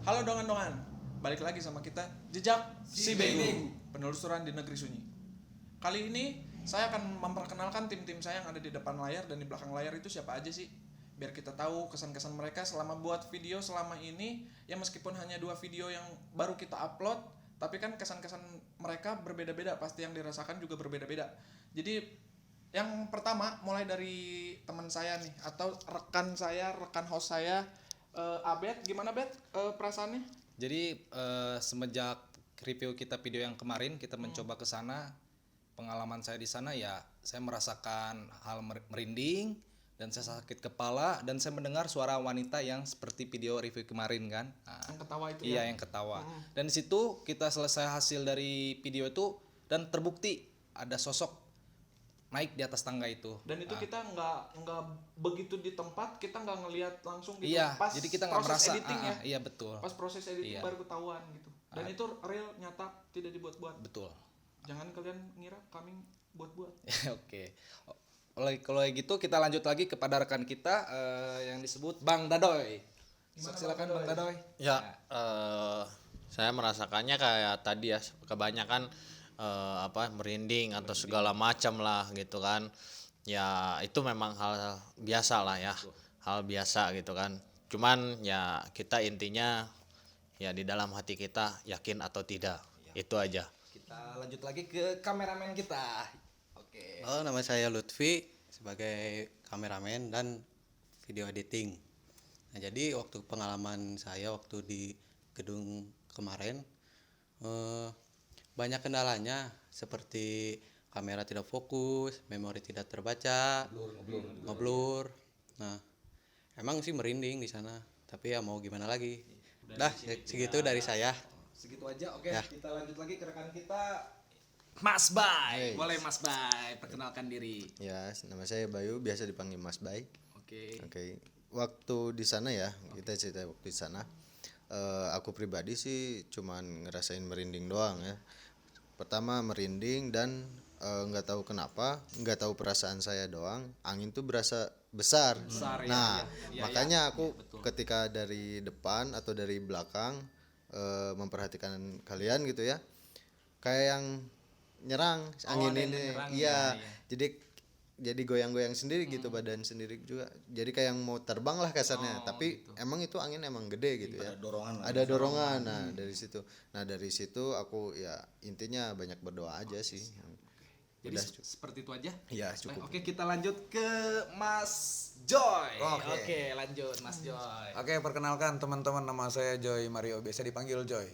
Halo dongan-dongan, balik lagi sama kita Jejak Si Bego, penelusuran di negeri sunyi. Kali ini saya akan memperkenalkan tim-tim saya yang ada di depan layar dan di belakang layar itu siapa aja sih, biar kita tahu kesan-kesan mereka selama buat video selama ini. Ya meskipun hanya 2 video yang baru kita upload, tapi kan kesan-kesan mereka berbeda-beda, pasti yang dirasakan juga berbeda-beda. Jadi yang pertama mulai dari teman saya nih, atau rekan host saya, Abed. Gimana Bet perasaannya? Jadi semenjak review kita video yang kemarin kita mencoba ke sana, pengalaman saya di sana ya saya merasakan hal merinding dan saya sakit kepala dan saya mendengar suara wanita yang seperti video review kemarin kan. Nah, Yang ketawa itu iya ya? yang ketawa. Dan di situ kita selesai hasil dari video itu dan terbukti ada sosok naik di atas tangga itu. Dan itu kita nggak begitu di tempat, kita nggak ngelihat langsung gitu. Iya, Pas jadi kita nggak proses merasa. editing ya. Iya betul. Pas proses editing Iya. baru ketahuan gitu. Dan itu real, nyata, tidak dibuat-buat. Betul. Jangan kalian ngira kami buat-buat. Oke. Kalau gitu kita lanjut lagi kepada rekan kita yang disebut Bang Dadoy. Silakan Bang Dadoy. Ya, saya merasakannya kayak tadi ya, kebanyakan merinding atau segala macam lah gitu kan. Ya itu memang hal biasa lah ya, hal biasa gitu kan. Cuman ya kita intinya ya di dalam hati kita yakin atau tidak, itu aja. Kita lanjut lagi ke kameramen kita. Oke. Halo, nama saya Lutfi sebagai kameramen dan video editing. Nah, jadi waktu pengalaman saya waktu di gedung kemarin banyak kendalanya seperti kamera tidak fokus, memori tidak terbaca, ngeblur. Nah, emang sih merinding di sana, tapi ya mau gimana lagi. Dah, segitu dari saya. Segitu aja. Oke, Ya. kita lanjut lagi ke rekan kita Mas Bay. Boleh Mas Bay perkenalkan diri. Ya, nama saya Bayu, biasa dipanggil Mas Bay. Oke. Oke. Waktu di sana ya, kita cerita waktu di sana. Aku pribadi sih cuman ngerasain merinding doang ya. Pertama merinding dan nggak tahu kenapa, nggak tahu perasaan saya doang. Angin tuh berasa besar. Besar, ya, Nah, ya, makanya ya, aku betul. ketika dari depan atau dari belakang memperhatikan kalian gitu ya, kayak yang nyerang angin ada yang ini. menyerang, Iya. ya. Jadi goyang-goyang sendiri gitu, badan sendiri juga. Jadi kayak yang mau terbang lah kasarnya. Tapi emang itu angin emang gede gitu ya. Ada dorongan. Nah, dari situ. Nah, dari situ aku ya intinya banyak berdoa aja sih. Jadi Udah seperti itu aja. Iya, cukup. Oke, kita lanjut ke Mas Joy. Oke. Oke, lanjut Mas Joy. Oke, perkenalkan teman-teman, nama saya Joy Mario, biasa dipanggil Joy.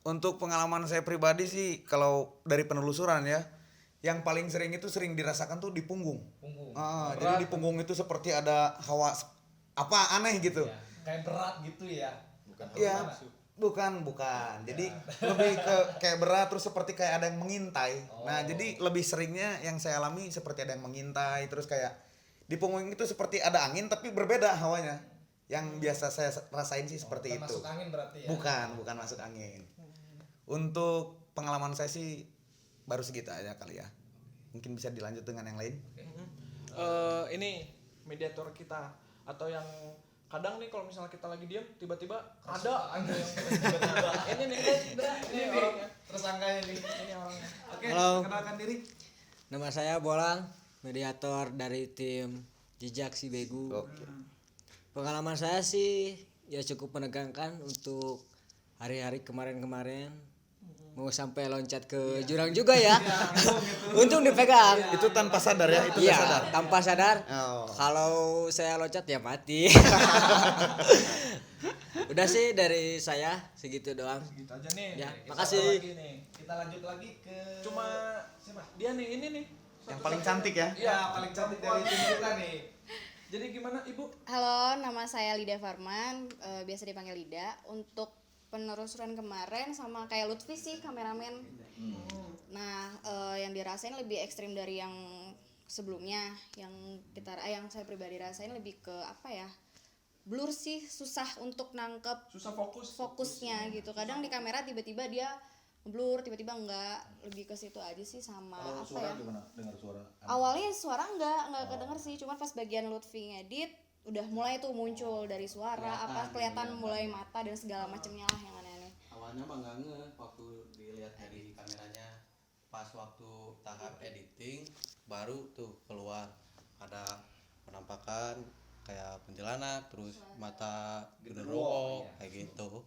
Untuk pengalaman saya pribadi sih, kalau dari penelusuran ya, yang paling sering itu sering dirasakan tuh di punggung. Jadi di punggung itu seperti ada hawa apa aneh gitu. Kayak berat gitu ya. Iya. Bukan. Jadi lebih ke kayak berat, terus seperti kayak ada yang mengintai. Nah, jadi lebih seringnya yang saya alami seperti ada yang mengintai, terus kayak di punggung itu seperti ada angin tapi berbeda hawanya. Yang biasa saya rasain sih seperti itu. Masuk angin berarti ya. Bukan masuk angin. Untuk pengalaman saya sih baru segitu aja kali ya. Mungkin bisa dilanjut dengan yang lain. Ini mediator kita, atau yang kadang nih kalau misalnya kita lagi diam tiba-tiba ada angin yang tiba-tiba. Ini nih orangnya. Tersangkanya nih. Ini orangnya. Oke, Halo. perkenalkan diri. Nama saya Bolang, mediator dari tim Jejak Si Bego. Pengalaman saya sih ya cukup menegangkan untuk hari-hari kemarin-kemarin. Mau sampai loncat ke jurang juga ya. Untung dipegang. Itu tanpa sadar ya, itu Iya, nggak sadar. tanpa sadar. Oh. Kalau saya loncat ya mati. Udah sih dari saya segitu doang. Gitu aja nih. Ya, Kita makasih. lagi nih. Kita lanjut lagi ke Cuma siapa? dia nih, ini nih. Yang paling cantik ya. Iya, Paling cantik dari tim kita nih. Jadi gimana Ibu? Halo, nama saya Lida Farman, biasa dipanggil Lida. Untuk penelusuran kemarin sama kayak Lutfi sih kameramen. Nah, yang dirasain lebih ekstrim dari yang sebelumnya. Yang saya pribadi rasain lebih ke apa ya? Blur sih, susah untuk nangkep Susah fokusnya gitu. Kadang di kamera tiba-tiba dia blur, tiba-tiba enggak. Lebih ke situ aja sih sama apa ya? Gimana? Dengar suara? Awalnya suara enggak kedenger sih, cuman pas bagian Lutfi ngedit udah mulai tuh muncul dari suara kelihatan mulai mata dan segala macamnya lah yang aneh-aneh. Awalnya mah nggak ngeh waktu dilihat dari kameranya, pas waktu tahap editing baru tuh keluar ada penampakan kayak kuntilanak, terus mata genderuwo kayak gitu.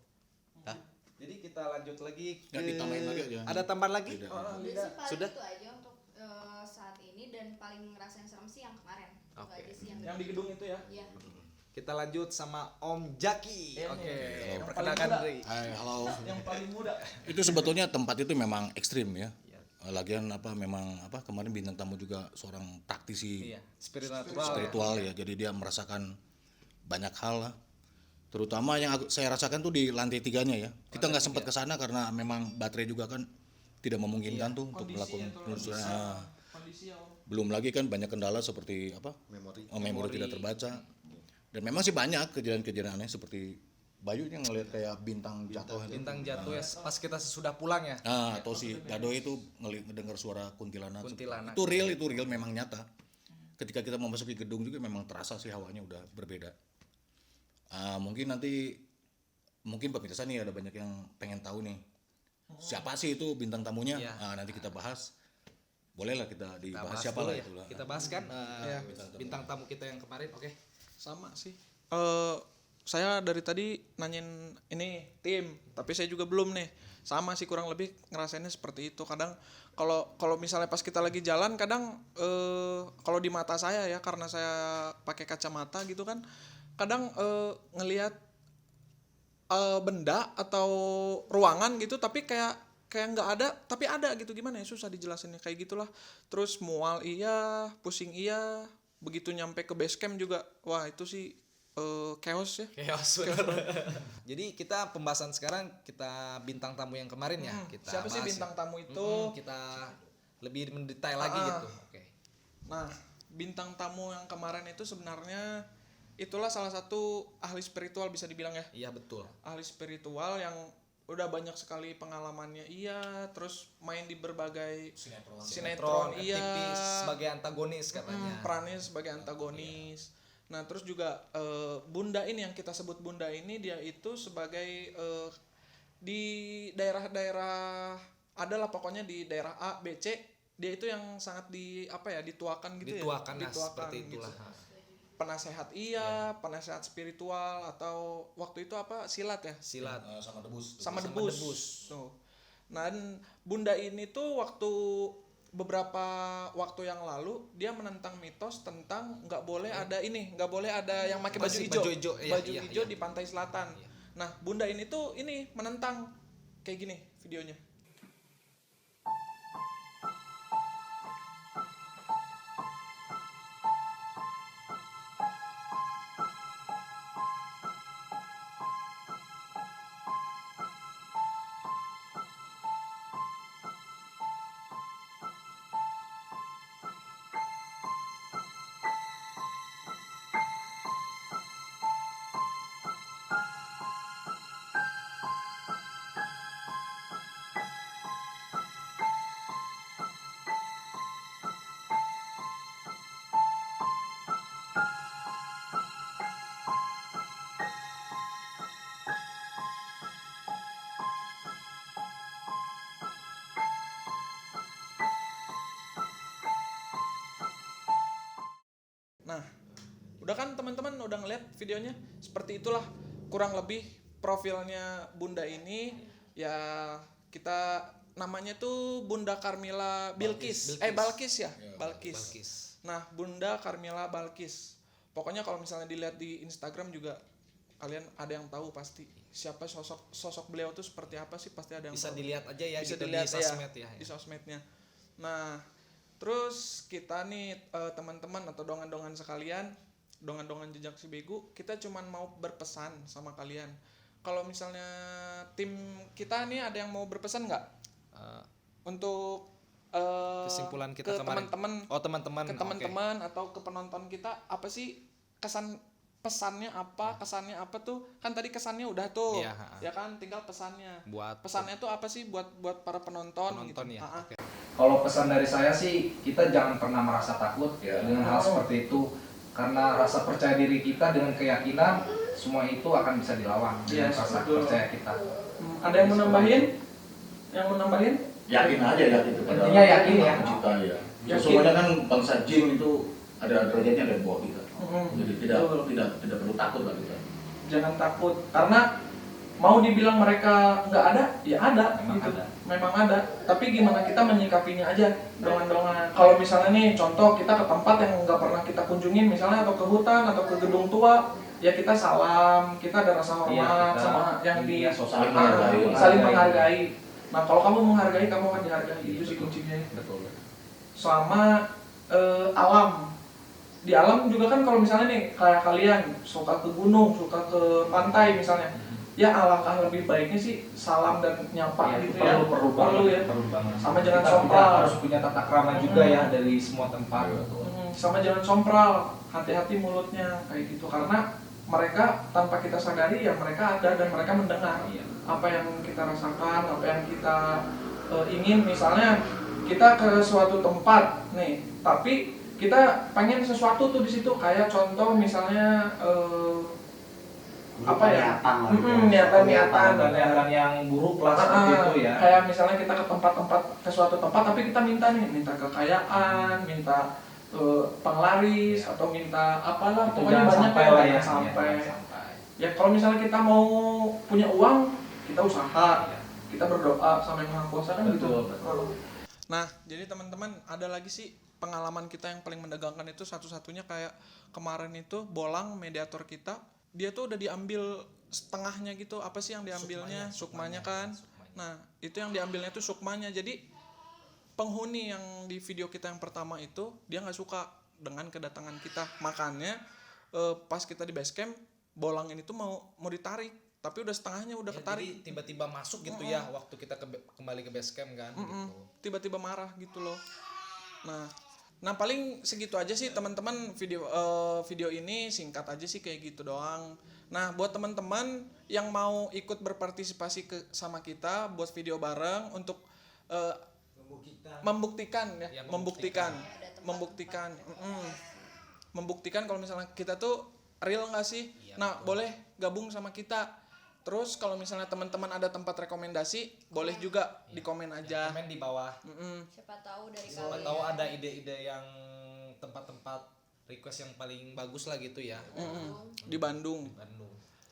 Dah. Jadi kita lanjut lagi ke... Nggak ditambahin lagi aja. Ada tambahan lagi? Udah sih paling Sudah? itu aja untuk saat ini, dan paling ngerasain serem sih yang kemarin. Itu Oke. aja sih Yang di gedung itu ya. Iya. Kita lanjut sama Om Jaki. Oke, Yang perkenalkan paling muda. diri. Hai, halo. Yang paling muda. Itu sebetulnya tempat itu memang ekstrim ya. Lagian memang kemarin bintang tamu juga seorang praktisi Iya, spiritual. spiritual ya. Jadi dia merasakan banyak hal lah. Terutama yang saya rasakan tuh di lantai 3-nya ya. Kita nggak sempat ke sana karena memang baterai juga kan tidak memungkinkan tuh untuk melakukan penelusuran. Kondisi ya, Om. Belum lagi kan banyak kendala seperti memori tidak terbaca. Dan memang sih banyak kejadian-kejadian aneh seperti Bayu yang ngelihat kayak bintang jatuh. Bintang jatuh ya pas kita sudah pulang ya. Nah, atau si Dado itu ngedengar suara kuntilanak. Kuntilanak. Itu real memang nyata. Ketika kita memasuki gedung juga memang terasa sih hawanya udah berbeda. Mungkin pemirsa nih ada banyak yang pengen tahu nih. Siapa sih itu bintang tamunya? Iya. Nanti kita bahas. Bolehlah kita Kita dibahas bahas siapa dulu lah ya. itu lah. Kita bahas kan bintang tamu kita yang kemarin. Oke. Sama sih. Saya dari tadi nanyain ini tim, tapi saya juga belum nih. Sama sih kurang lebih ngerasainnya seperti itu. Kadang kalau misalnya pas kita lagi jalan, kadang kalau di mata saya ya, karena saya pakai kacamata gitu kan, kadang ngelihat benda atau ruangan gitu, tapi kayak nggak ada, tapi ada gitu. Gimana ya, susah dijelasinnya, kayak gitulah. Terus mual iya, pusing iya, begitu nyampe ke base camp juga, wah itu sih chaos ya. Chaos bener. Jadi kita pembahasan sekarang kita bintang tamu yang kemarin ya. Kita Siapa sih bahas bintang ya. tamu itu? Kita lebih mendetail lagi gitu. Oke. Nah, bintang tamu yang kemarin itu sebenarnya itulah salah satu ahli spiritual bisa dibilang ya. Iya betul. Ahli spiritual yang udah banyak sekali pengalamannya iya, terus main di berbagai sinetron iya, FTP sebagai antagonis katanya. perannya sebagai antagonis. Nah, terus juga Bunda ini yang kita sebut Bunda ini, dia itu sebagai di daerah-daerah adalah pokoknya di daerah A, B, C, dia itu yang sangat dituakan gitu Dituakan, ya. nah, seperti itulah. Penasehat iya, penasehat spiritual, atau waktu itu silat ya? Silat. Sama debus. Sama debus. Tuh. Nah, dan Bunda ini tuh beberapa waktu yang lalu dia menentang mitos tentang nggak boleh ada yang pakai baju hijau. Baju hijau di pantai selatan. Nah, Bunda ini tuh menentang kayak gini videonya. Nah, udah kan teman-teman udah ngeliat videonya, seperti itulah kurang lebih profilnya Bunda ini. Ya, kita namanya tuh Bunda Carmila Bilqis. Balqis ya, Balqis. Nah, Bunda Carmila Balqis. Pokoknya kalau misalnya dilihat di Instagram juga kalian ada yang tahu pasti siapa sosok beliau tuh seperti apa sih, pasti ada yang Bisa tahu. dilihat aja ya Bisa gitu dilihat di sosmed ya. di sosmednya. Nah, terus kita nih teman-teman atau dongan-dongan sekalian, dongan-dongan jejak si bego, kita cuman mau berpesan sama kalian. Kalau misalnya tim kita nih ada yang mau berpesan nggak untuk Kesimpulan kita ke kemarin. teman-teman, Oh, teman-teman. ke teman-teman atau ke penonton kita, apa sih pesannya apa, kesannya apa tuh? Kan tadi kesannya udah tuh. Iya, Ya kan, tinggal pesannya. Buat Pesannya tuh apa sih buat para penonton gitu. ya. Ah, ah. Oke. Kalau pesan dari saya sih, kita jangan pernah merasa takut ya dengan hal seperti itu. Karena rasa percaya diri kita dengan keyakinan semua itu akan bisa dilawan dengan Yes, rasa betul. percaya kita. Ada yang mau nambahin? Yang mau nambahin? Yakin aja ya itu pada Intinya yakin ya. pencipta ya. Yakin. Sesungguhnya kan bangsa jin itu ada derajatnya dari bawah kita. Jadi Betul. tidak perlu takut lah kita. Jangan takut karena mau dibilang mereka nggak ada, ya ada, Memang gitu. ada. Memang ada. Tapi gimana kita menyikapinya aja dengan kalau misalnya nih contoh kita ke tempat yang nggak pernah kita kunjungin misalnya atau ke hutan atau ke gedung tua, ya kita salam, kita ada rasa hormat Iya, kita sama yang di intinya saling Ah, menghargai. saling menghargai. Nah kalau kamu menghargai kamu akan dihargai, itu sih kuncinya. Betul. Sama alam, di alam juga kan kalau misalnya nih kayak kalian suka ke gunung, suka ke pantai misalnya, ya alangkah lebih baiknya sih salam dan nyapa Ya, gitu perlu, ya. perlu Perlu banget, ya. perlu banget. Sama jangan Kita sompral. harus punya tata krama juga ya dari semua tempat. Betul. Sama jangan sompral, hati-hati mulutnya kayak gitu karena mereka tanpa kita sadari ya mereka ada dan mereka mendengar apa yang kita rasakan, apa yang kita ingin. Misalnya kita ke suatu tempat nih, tapi kita pengen sesuatu tuh di situ kayak contoh misalnya apa ya niatan Niatan yang buruk lah seperti itu ya. kayak misalnya kita ke tempat-tempat ke suatu tempat tapi kita minta kekayaan, minta penglaris atau minta apalah Itu pokoknya jangan banyak sampai yang lah jangan ya. sampai. Jangan sampai. Ya kalau misalnya kita mau punya uang, kita usaha, kita berdoa sama yang Maha Kuasa kan gitu. Betul. Nah, jadi teman-teman ada lagi sih pengalaman kita yang paling mendegangkan itu satu-satunya kayak kemarin itu Bolang mediator kita, dia tuh udah diambil setengahnya gitu. Apa sih yang diambilnya? Sukmanya kan. Nah, itu yang diambilnya tuh sukmanya. Jadi penghuni yang di video kita yang pertama itu dia nggak suka dengan kedatangan kita. Makanya pas kita di base camp, Bolang ini tuh mau ditarik, tapi udah setengahnya udah ketarik. Jadi tiba-tiba masuk gitu ya waktu kita kembali ke base camp kan gitu. Tiba-tiba marah gitu loh. Nah paling segitu aja sih teman-teman, video ini singkat aja sih kayak gitu doang. Nah buat teman-teman yang mau ikut berpartisipasi sama kita buat video bareng untuk membuktikan kalau misalnya kita tuh real nggak sih. Nah boleh gabung sama kita. Terus kalau misalnya teman-teman ada tempat rekomendasi, boleh juga di komen aja. Komen di bawah. Siapa tahu dari Siapa kalian. tahu ada ide-ide yang tempat-tempat request yang paling bagus lah gitu ya. Di Bandung.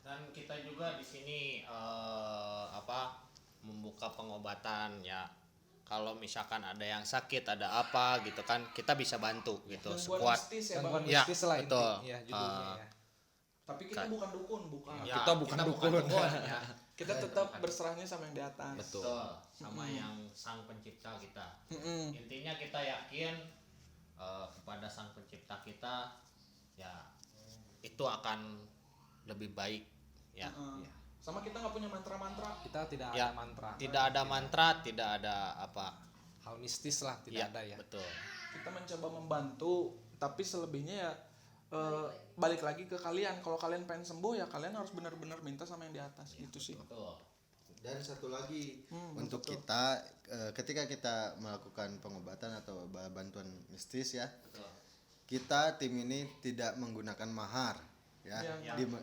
Dan kita juga di sini membuka pengobatan ya. Kalau misalkan ada yang sakit, ada apa gitu kan, kita bisa bantu gitu. Gangguan mistis ya, Bang. Gangguan Ya, mistis lah betul. ya judulnya ya. Tapi kita bukan dukun, bukan. Ya, Kita bukan dukun. ya. Kita tetap berserahnya sama yang di atas. Betul. Sama yang sang pencipta kita. Intinya kita yakin kepada sang pencipta kita ya itu akan lebih baik ya. Sama kita nggak punya mantra-mantra. Kita tidak Ya, ada mantra. Tidak ada mantra, tidak ada apa. Hal mistis lah tidak ada ya. Betul. Kita mencoba membantu, tapi selebihnya ya balik lagi ke kalian. Kalau kalian pengen sembuh ya kalian harus benar-benar minta sama yang di atas gitu sih. Betul. Dan satu lagi untuk kita ketika kita melakukan pengobatan atau bantuan mistis ya, kita tim ini tidak menggunakan mahar ya,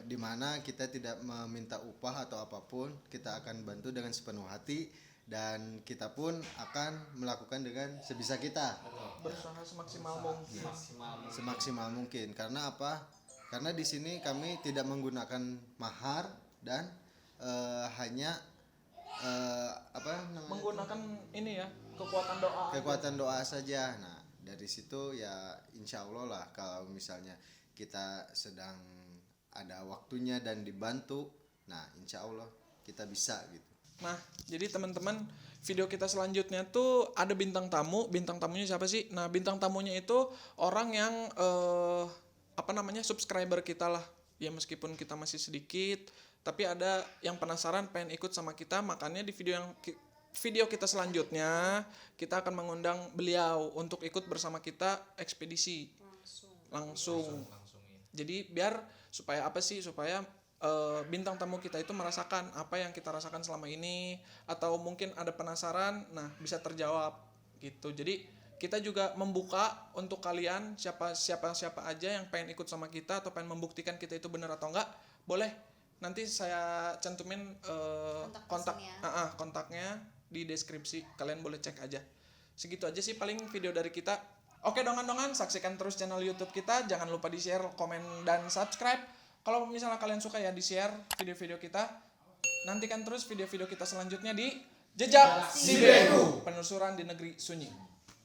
di mana kita tidak meminta upah atau apapun, kita akan bantu dengan sepenuh hati dan kita pun akan melakukan dengan sebisa kita. Berusaha semaksimal mungkin. Semaksimal mungkin. Karena apa? Karena di sini kami tidak menggunakan mahar dan hanya Menggunakan ini ya, kekuatan doa. kekuatan doa saja. Nah dari situ ya insya Allah lah kalau misalnya kita sedang ada waktunya dan dibantu, nah insya Allah kita bisa gitu. Nah, jadi teman-teman, video kita selanjutnya tuh ada bintang tamu. Bintang tamunya siapa sih? Nah, bintang tamunya itu orang yang subscriber kita lah. Ya meskipun kita masih sedikit, tapi ada yang penasaran pengen ikut sama kita, makanya di video kita selanjutnya kita akan mengundang beliau untuk ikut bersama kita ekspedisi langsung. Jadi biar supaya bintang tamu kita itu merasakan apa yang kita rasakan selama ini, atau mungkin ada penasaran, nah bisa terjawab gitu. Jadi kita juga membuka untuk kalian siapa aja yang pengen ikut sama kita atau pengen membuktikan kita itu benar atau enggak, boleh nanti saya cantumin kontaknya di deskripsi, kalian boleh cek aja. Segitu aja sih paling video dari kita. Oke dongan-dongan, saksikan terus channel YouTube kita, jangan lupa di share, komen, dan subscribe. Kalau misalnya kalian suka ya di share video-video kita. Nantikan terus video-video kita selanjutnya di Jejak Si Begu, penelusuran di negeri sunyi.